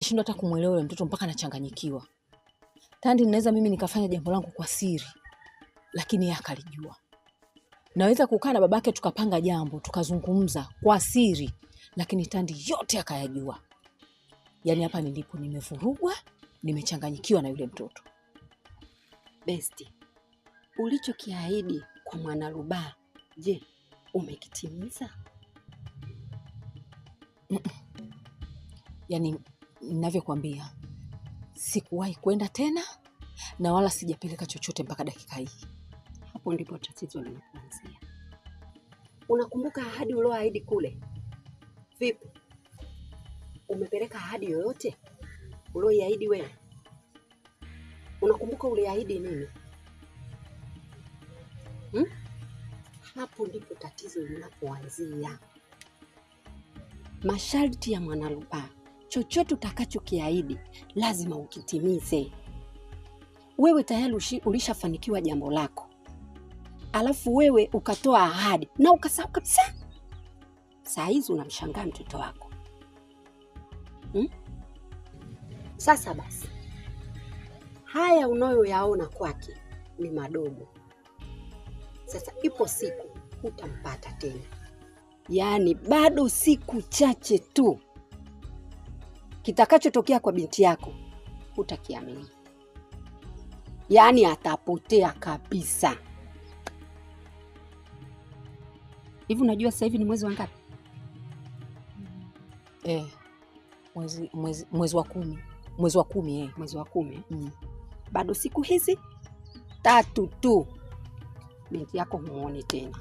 Shindwa hata kumuelewa yule mtoto mpaka anachanganyikiwa. Tandi naweza mimi nikafanya jambo langu kwa siri, lakini yeye akalijua. Naweza kukaa na babake tukapanga jambo, tukazungumza kwa siri, lakini Tandi yote akayajua. Yaani hapa nilipo nimevurugwa, nimechanganyikiwa na yule mtoto. Besti, ulichokiahidi kwa Mwanarubaa, je, umekitimiza? Yaani ninavyokuambia, sikuwahi kwenda tena na wala sijapeleka chochote mpaka dakika hii. Hapo ndipo tatizo linaanzia. Unakumbuka ahadi ulioahidi kule? Vipi? Umepeleka ahadi yoyote ulioahidi wewe? Unakumbuka uliahidi nini? Hapo ndipo tatizo linapoanzia. Masharti ya Mwanarubaa, chochote utakachokiahidi lazima ukitimize. Wewe tayari ulishafanikiwa jambo lako, alafu wewe ukatoa ahadi na ukasahau kabisa. Saa hizi unamshangaa mtoto wako. Sasa basi, haya unayoyaona kwake ni madogo. Sasa ipo siku utampata tena. Yaani bado siku chache tu, kitakachotokea kwa binti yako hutakiamini. Yaani atapotea kabisa. Hivi unajua sasa hivi ni mwezi wa ngapi? Mwezi wa 10. Mwezi wa 10 Mwezi wa 10. Bado siku hizi 3 tu binti yako humuoni tena.